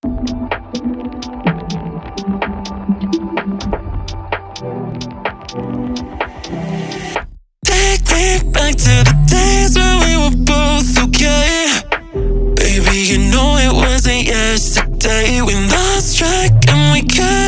Take me back to the days when we were both okay. Baby, you know it wasn't yesterday. We lost track and we kept